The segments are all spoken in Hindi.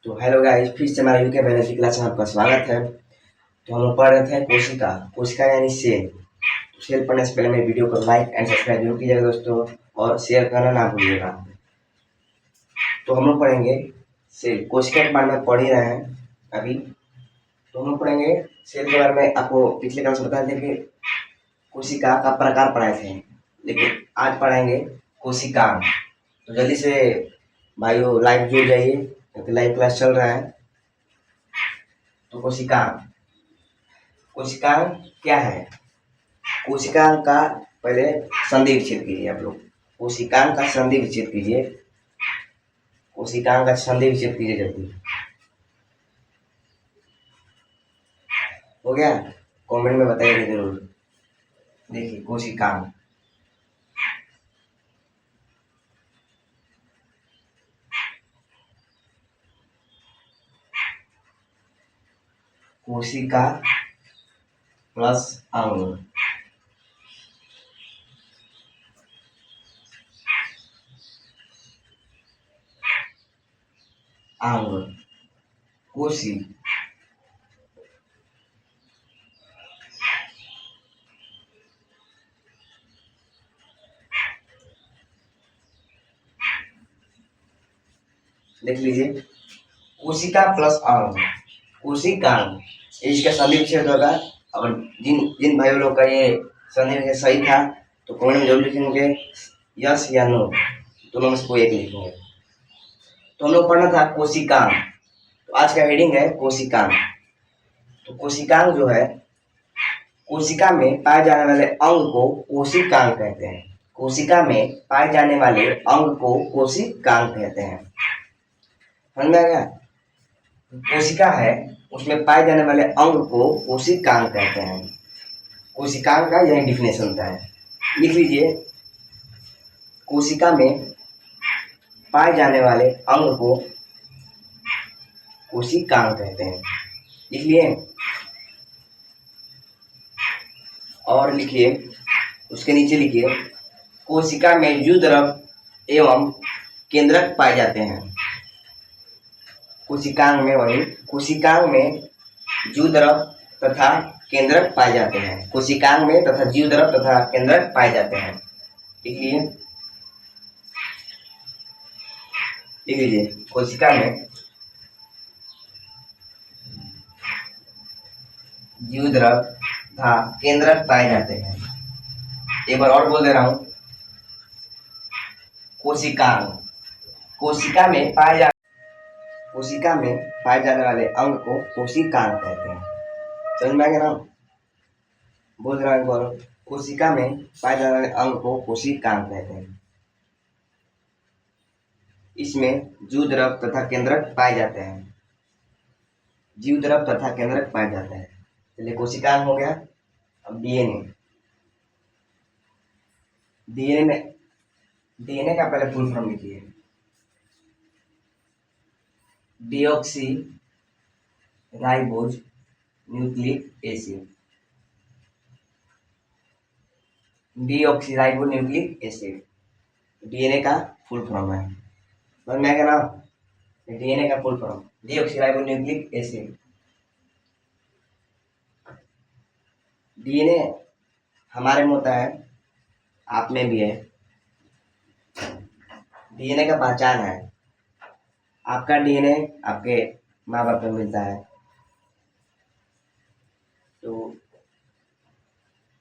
तो हेलो गाइस, फिर से हमारे यूके बायोलॉजी क्लास में आपका स्वागत है। तो हम लोग पढ़ रहे थे कोशिका। कोशिका यानी सेल। तो सेल पढ़ने से पहले मेरे वीडियो को लाइक एंड सब्सक्राइब जरूर कीजिएगा दोस्तों, और शेयर करना ना भूलिएगा। तो हम लोग पढ़ेंगे सेल। कोशिका के बारे में पढ़ ही रहे हैं अभी। तो हम लोग पढ़ेंगे सेल के बारे में। आपको पिछले क्लास में बताए थे कि कोशिका का प्रकार पढ़ाए थे, लेकिन आज पढ़ेंगे कोशिकांग। तो जल्दी से भाइयों लाइव जुड़ जाइए, क्योंकि लाइव क्लास चल रहा है। तो कोशिकांग कोशिकांग क्या है? कोशिकांग का पहले संधि विच्छेद कीजिए आप लोग। कोशिकांग का संधि विच्छेद कीजिए। कोशिकांग का संधि विच्छेद कीजिए जल्दी। हो गया? कमेंट में बताइए जरूर। देखिए कोशिकांग। कोशिका प्लस अंग। अंग कोशी। देख लीजिए, कोशिका प्लस अंग, कोशिकांग। इसका संधि विच्छेद होगा। और जिन जिन भाइयों लोग का ये संधि विच्छेद सही था तो कमेंट में जरूर लिखेंगे यस या नो, दोनों में से कोई एक लिखेंगे। तो हम लोग पढ़ना था कोशिकांग। तो आज का हेडिंग है कोशिकांग। तो कोशिकांग जो है, कोशिका में पाए जाने वाले अंग को कोशिकांग कहते हैं। कोशिका में पाए जाने वाले अंग को कोशिकांग कहते हैं। समझ में आ गया? कोशिका है, उसमें पाए जाने वाले अंग को कोशिकांग कहते हैं। कोशिकांग का यही डिफिनेशन होता है। लिख लीजिए, कोशिका में पाए जाने वाले अंग को कोशिकांग कहते हैं। लिख लिए? और लिखिए, उसके नीचे लिखिए, कोशिका में द्विध्रुव एवं केंद्रक पाए जाते हैं। कोशिकांग में वही कोशिकांग में द्विध्रुव तथा केंद्रक पाए जाते हैं। कोशिकांग में तथा द्विध्रुव तथा केंद्रक पाए जाते हैं। लिख लीजिए, कोशिका में द्विध्रुव तथा केंद्रक पाए जाते हैं। एक बार और बोल दे रहा हूं, कोशिकांग। कोशिका में पाए जाने वाले अंग को कोशिकांग कहते हैं। समझ में आ गया ना? बोल रहा हूं एक बार, कोशिका में पाए जाने वाले अंग को कोशिकांग कहते हैं। इसमें द्विध्रुव तथा केंद्रक पाए जाते हैं। द्विध्रुव तथा केंद्रक पाए जाते हैं। चलिए, कोशिकांग हो गया। अब डीएनए का पहले फुल फॉर्म लिखिए। Deoxy ribose nucleic acid. Deoxy ribo nucleic acid DNA का फुल फॉर्म है। समझ में आ गया ना? डीएनए का full form deoxy ribo nucleic acid. DNA हमारे में होता है, आप में भी है। डीएनए का पहचान है, आपका डीएनए आपके माँ बाप में मिलता है। तो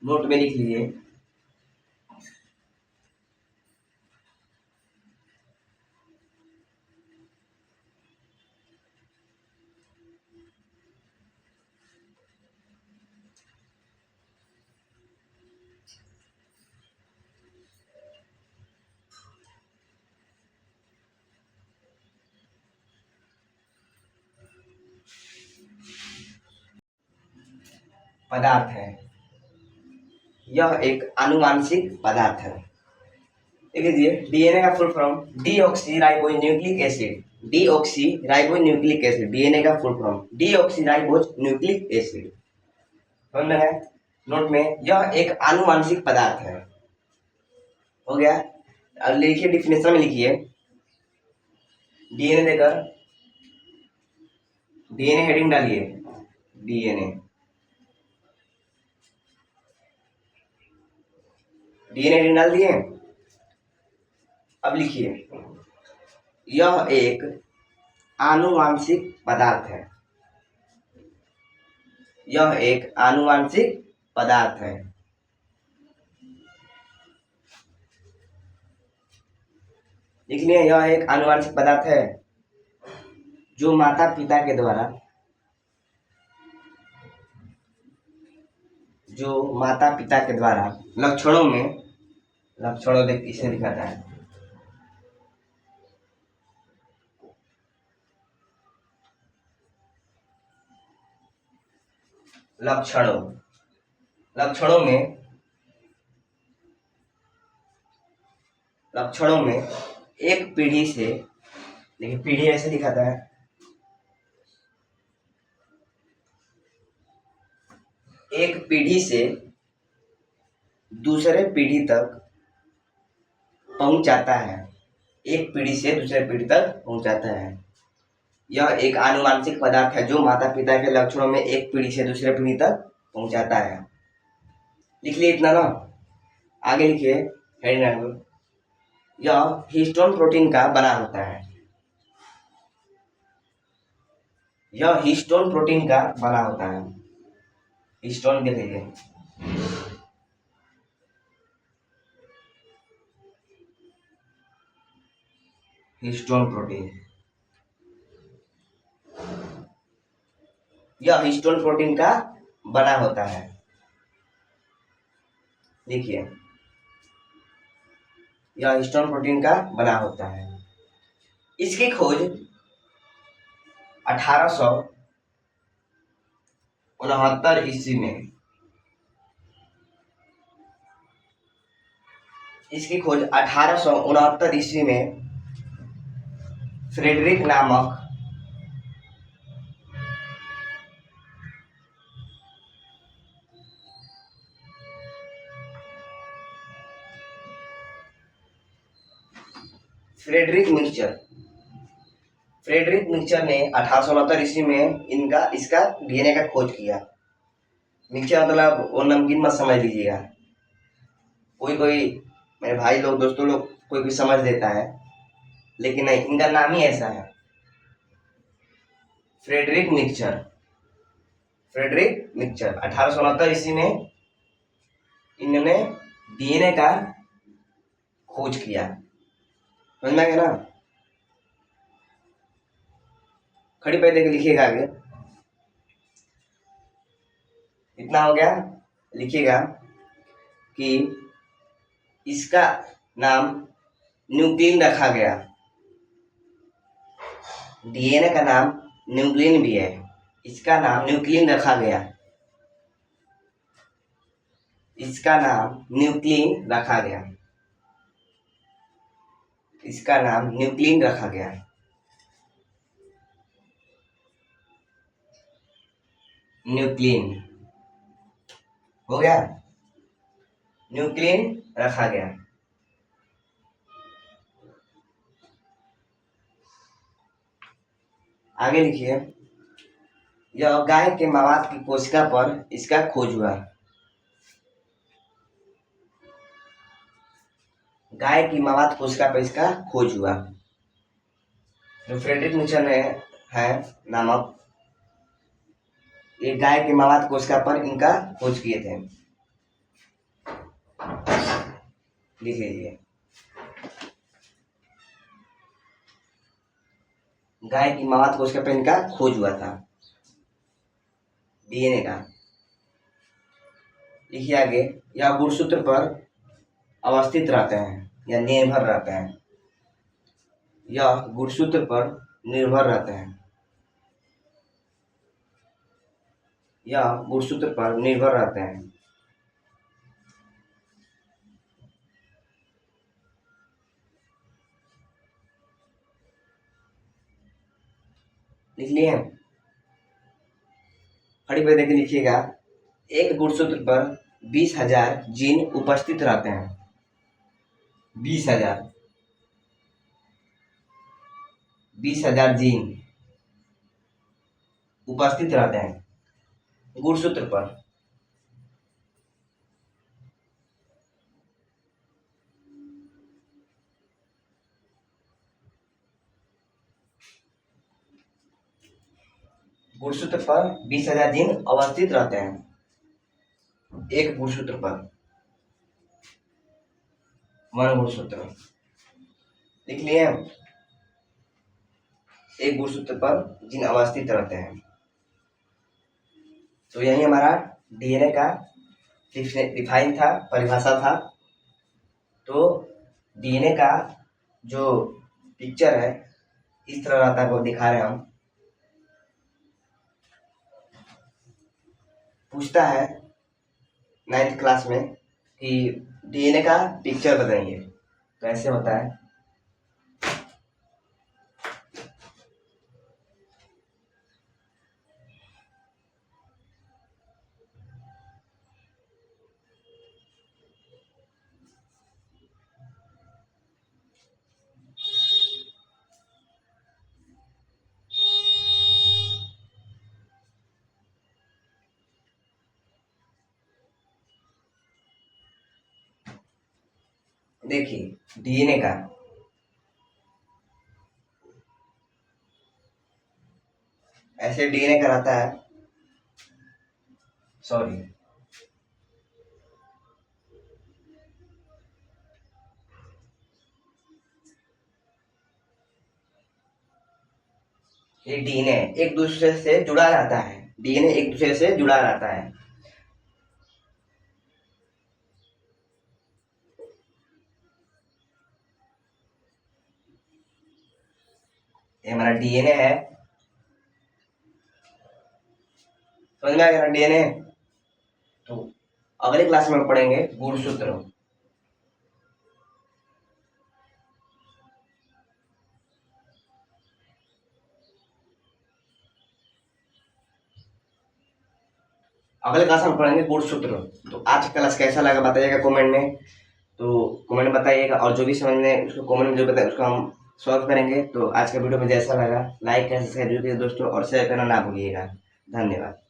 नोट में लिख लीजिए, पदार्थ है। यह एक आनुवांशिक पदार्थ है। देख लीजिए, डीएनए का full form deoxy ribose nucleic acid. Deoxy ribose nucleic acid DNA का full form deoxy ribose nucleic acid. समझ में है? नोट में, यह एक आनुवांशिक पदार्थ है। हो गया? अब लिखिए, डिफिनेशन में लिखिए, डीएनए देकर डीएनए हेडिंग डालिए, डीएनए, डीएनए हेडिंग डाल दिए। अब लिखिए, यह एक आनुवांशिक पदार्थ है, यह एक आनुवांशिक पदार्थ है। लिख लिए, यह एक आनुवांशिक पदार्थ है जो माता पिता के द्वारा, जो माता पिता के द्वारा लक्षणों में, लक्षणों देख इसे दिखाता है, लक्षणों, लक्षणों में, लक्षणों में एक पीढ़ी से, देखिए पीढ़ी ऐसे दिखाता है, एक पीढ़ी से दूसरे पीढ़ी तक पहुंच जाता है, एक पीढ़ी से दूसरे पीढ़ी तक पहुंच जाता है। यह एक आनुवांशिक पदार्थ है जो माता पिता के लक्षणों में एक पीढ़ी से दूसरे पीढ़ी तक पहुंचाता है। लिख लिए इतना ना। आगे लिखिए हेडिंग, यह हिस्टोन प्रोटीन का बना होता है, यह हिस्टोन प्रोटीन का बना होता है। हिस्टोन के लिए हिस्टोन प्रोटीन, यह हिस्टोन प्रोटीन का बना होता है। देखिए, यह हिस्टोन प्रोटीन का बना होता है। इसकी खोज 1869 ईस्वी में, इसकी खोज 1869 ईस्वी में फ्रेडरिक नामक फ्रेडरिक मिक्सचर ने 1869 ईस्वी में इसका डीएनए का खोज किया। मिक्सचर मतलब वो नमकीन मत समझ लीजिएगा, कोई मेरे भाई लोग, दोस्तों लोग, कोई समझ देता है, लेकिन नहीं, इनका नाम ही ऐसा है, फ्रेडरिक मिक्सचर। 1869 ईस्वी में इन्होंने डीएनए का खोज किया। समझ में आ गया ना। खड़ी पे देख लिखिएगा, आगे इतना हो गया। लिखिएगा कि इसका नाम न्यूक्लिन रखा गया, डीएनए का नाम न्यूक्लिन भी है, इसका नाम न्यूक्लिन रखा गया, इसका नाम न्यूक्लिन रखा गया, इसका नाम न्यूक्लिन रखा गया। न्यूक्लिन हो गया, न्यूक्लिन रखा गया। आगे लिखिए, यह गाय के मवाद की कोशिका पर इसका खोज हुआ, गाय की मवाद कोशिका पर इसका खोज हुआ। जो फ्रेडरिक मिक्सचर है नामक, ये गाय के मवाद कोशिका पर इनका खोज किए थे। लिख लीजिए, गाय की मवाद कोशिका पर इनका खोज हुआ था डीएनए का। लिखिए आगे, यह गुणसूत्र पर अवस्थित रहते हैं या निर्भर रहते हैं, यह गुणसूत्र पर निर्भर रहते हैं, यह गुणसूत्र पर निर्भर रहते हैं। लिख लिए, खड़ी पे देख लिखिएगा, एक गुणसूत्र पर 20,000 जीन उपस्थित रहते हैं, 20,000 जीन उपस्थित रहते हैं गुणसूत्र पर। गुणसूत्र पर 20,000 जिन अवस्थित रहते हैं एक गुणसूत्र पर। वन गुणसूत्र लिख लिए। एक गुणसूत्र पर जिन अवस्थित रहते हैं। तो यही हमारा डीएनए का डिफाइन था, परिभाषा था। तो डीएनए का जो पिक्चर है इस तरह रहता है, वो दिखा रहे हैं हम। पूछता है 9th क्लास में कि डीएनए का पिक्चर बताइए, तो ऐसे होता है। देखिए डीएनए का ऐसे डीएनए का रहता है, सॉरी ये डीएनए एक दूसरे से जुड़ा रहता है। डीएनए एक दूसरे से जुड़ा रहता है। ये हमारा डीएनए है, समझ में आ गया डीएनए। तो अगले क्लास में पढ़ेंगे गुणसूत्र। अगले क्लास में पढ़ेंगे गुणसूत्र। तो आज का क्लास कैसा लगा बताइएगा कमेंट में। तो कमेंट में बताइएगा, और जो भी समझ में उसको कमेंट में जो बताए उसको हम सॉल्व करेंगे। तो आज का वीडियो में जैसा लगा लाइक करें, सब्सक्राइब कीजिए दोस्तों, और शेयर करना ना भूलिएगा। धन्यवाद।